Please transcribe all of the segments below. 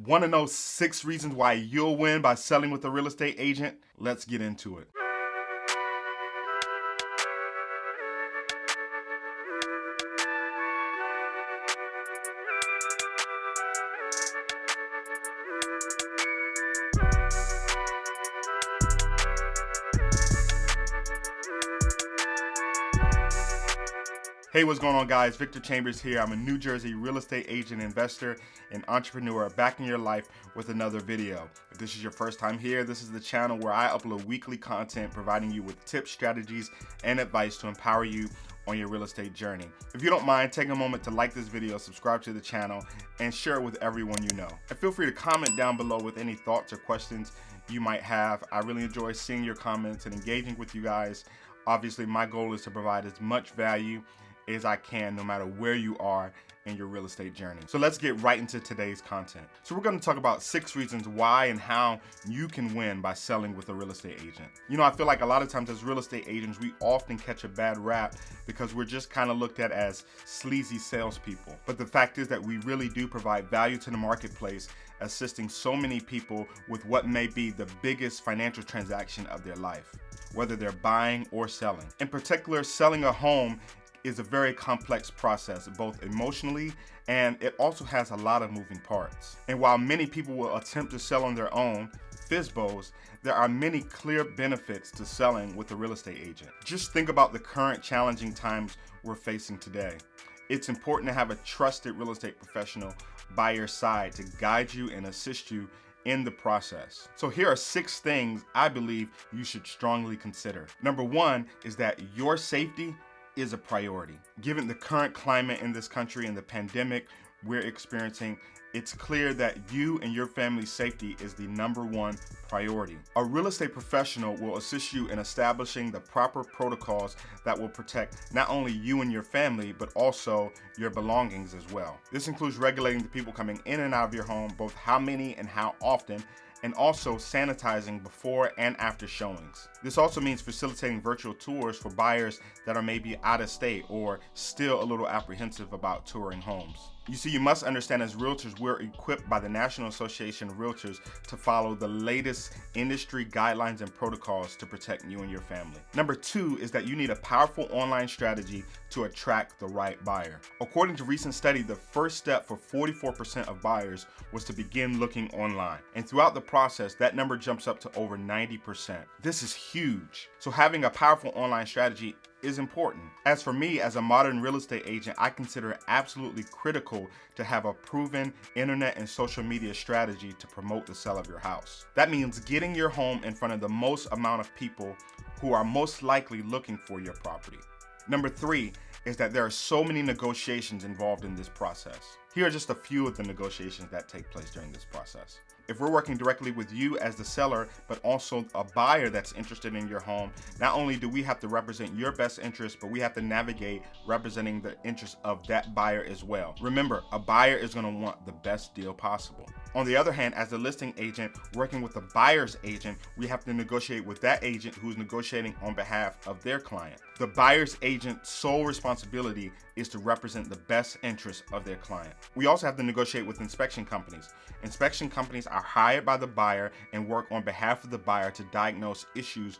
Want to know 6 reasons why you'll win by selling with a real estate agent? Let's get into it. Hey, what's going on, guys? Victor Chambers here. I'm a New Jersey real estate agent, investor, and entrepreneur back in your life with another video. If this is your first time here, this is the channel where I upload weekly content providing you with tips, strategies, and advice to empower you on your real estate journey. If you don't mind, take a moment to like this video, subscribe to the channel, and share it with everyone you know. And feel free to comment down below with any thoughts or questions you might have. I really enjoy seeing your comments and engaging with you guys. Obviously, my goal is to provide as much value as I can, no matter where you are in your real estate journey. So let's get right into today's content. So we're going to talk about 6 reasons why and how you can win by selling with a real estate agent. You know, I feel like a lot of times as real estate agents, we often catch a bad rap because we're just kind of looked at as sleazy salespeople. But the fact is that we really do provide value to the marketplace, assisting so many people with what may be the biggest financial transaction of their life, whether they're buying or selling. In particular, selling a home is a very complex process, both emotionally, and it also has a lot of moving parts. And while many people will attempt to sell on their own, FSBOs, there are many clear benefits to selling with a real estate agent. Just think about the current challenging times we're facing today. It's important to have a trusted real estate professional by your side to guide you and assist you in the process. So here are 6 things I believe you should strongly consider. Number 1 is that your safety is a priority. Given the current climate in this country and the pandemic we're experiencing, it's clear that you and your family's safety is the number 1 priority. A real estate professional will assist you in establishing the proper protocols that will protect not only you and your family, but also your belongings as well. This includes regulating the people coming in and out of your home, both how many and how often, and also sanitizing before and after showings. This also means facilitating virtual tours for buyers that are maybe out of state or still a little apprehensive about touring homes. You see, you must understand as realtors, we're equipped by the National Association of Realtors to follow the latest industry guidelines and protocols to protect you and your family. Number 2 is that you need a powerful online strategy to attract the right buyer. According to recent study, the first step for 44% of buyers was to begin looking online. And throughout the process, that number jumps up to over 90%. This is huge. So having a powerful online strategy is important. As for me, as a modern real estate agent, I consider it absolutely critical to have a proven internet and social media strategy to promote the sale of your house. That means getting your home in front of the most amount of people who are most likely looking for your property. Number 3 is that there are so many negotiations involved in this process. Here are just a few of the negotiations that take place during this process. If we're working directly with you as the seller, but also a buyer that's interested in your home, not only do we have to represent your best interest, but we have to navigate representing the interest of that buyer as well. Remember, a buyer is going to want the best deal possible. On the other hand, as the listing agent working with the buyer's agent, we have to negotiate with that agent who's negotiating on behalf of their client. The buyer's agent's sole responsibility is to represent the best interest of their client. We also have to negotiate with inspection companies. Inspection companies are hired by the buyer and work on behalf of the buyer to diagnose issues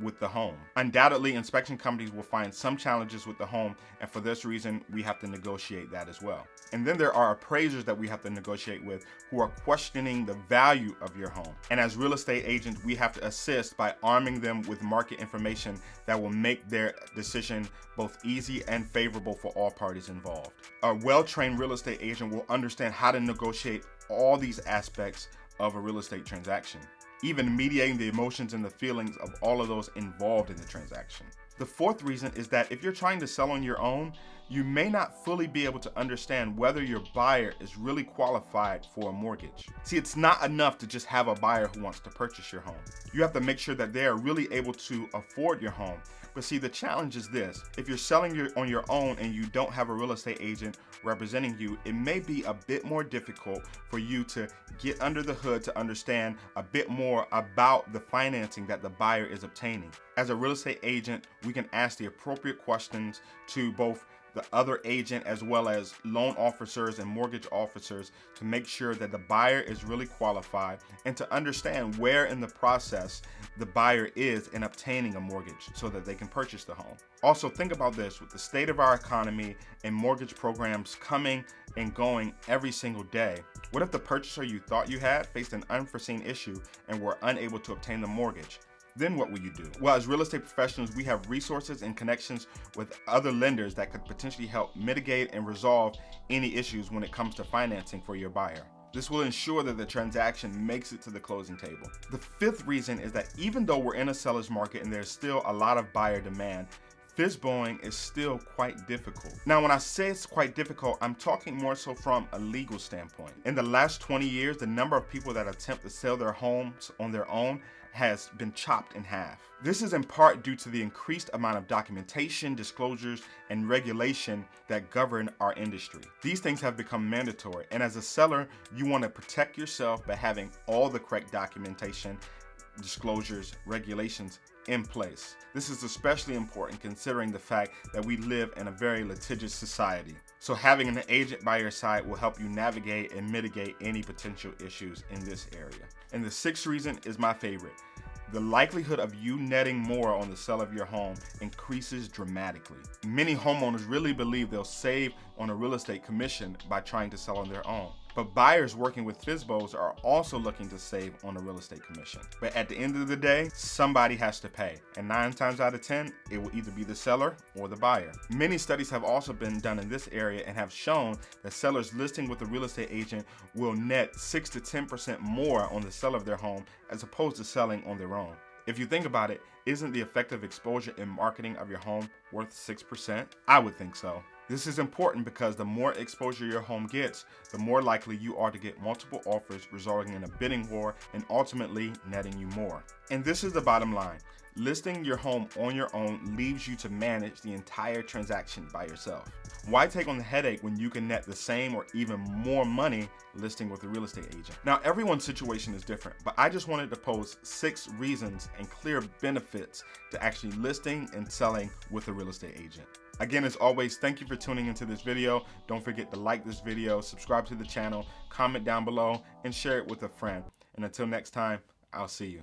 with the home. Undoubtedly, inspection companies will find some challenges with the home, and for this reason, we have to negotiate that as well. And then there are appraisers that we have to negotiate with who are questioning the value of your home. And as real estate agents, we have to assist by arming them with market information that will make their decision both easy and favorable for all parties involved. A well-trained real estate agent will understand how to negotiate all these aspects of a real estate transaction, even mediating the emotions and the feelings of all of those involved in the transaction. The 4th reason is that if you're trying to sell on your own, you may not fully be able to understand whether your buyer is really qualified for a mortgage. See, it's not enough to just have a buyer who wants to purchase your home. You have to make sure that they are really able to afford your home. But see, the challenge is this: if you're selling on your own and you don't have a real estate agent representing you, it may be a bit more difficult for you to get under the hood to understand a bit more about the financing that the buyer is obtaining. As a real estate agent, we can ask the appropriate questions to both the other agent as well as loan officers and mortgage officers to make sure that the buyer is really qualified and to understand where in the process the buyer is in obtaining a mortgage so that they can purchase the home. Also, think about this: with the state of our economy and mortgage programs coming and going every single day, what if the purchaser you thought you had faced an unforeseen issue and were unable to obtain the mortgage? Then what will you do? Well, as real estate professionals, we have resources and connections with other lenders that could potentially help mitigate and resolve any issues when it comes to financing for your buyer. This will ensure that the transaction makes it to the closing table. The fifth reason is that even though we're in a seller's market and there's still a lot of buyer demand, FSBOing is still quite difficult. Now, when I say it's quite difficult, I'm talking more so from a legal standpoint. In the last 20 years, the number of people that attempt to sell their homes on their own has been chopped in half. This is in part due to the increased amount of documentation, disclosures, and regulation that govern our industry. These things have become mandatory, and as a seller, you want to protect yourself by having all the correct documentation, disclosures, regulations in place. This is especially important considering the fact that we live in a very litigious society. So having an agent by your side will help you navigate and mitigate any potential issues in this area. And the sixth reason is my favorite. The likelihood of you netting more on the sale of your home increases dramatically. Many homeowners really believe they'll save on a real estate commission by trying to sell on their own. But buyers working with FSBOs are also looking to save on a real estate commission. But at the end of the day, somebody has to pay. And 9 times out of 10, it will either be the seller or the buyer. Many studies have also been done in this area and have shown that sellers listing with a real estate agent will net 6 to 10% more on the sale of their home as opposed to selling on their own. If you think about it, isn't the effective exposure in marketing of your home worth 6%? I would think so. This is important because the more exposure your home gets, the more likely you are to get multiple offers, resulting in a bidding war and ultimately netting you more. And this is the bottom line. Listing your home on your own leaves you to manage the entire transaction by yourself. Why take on the headache when you can net the same or even more money listing with a real estate agent? Now, everyone's situation is different, but I just wanted to post 6 reasons and clear benefits to actually listing and selling with a real estate agent. Again, as always, thank you for tuning into this video. Don't forget to like this video, subscribe to the channel, comment down below, and share it with a friend. And until next time, I'll see you.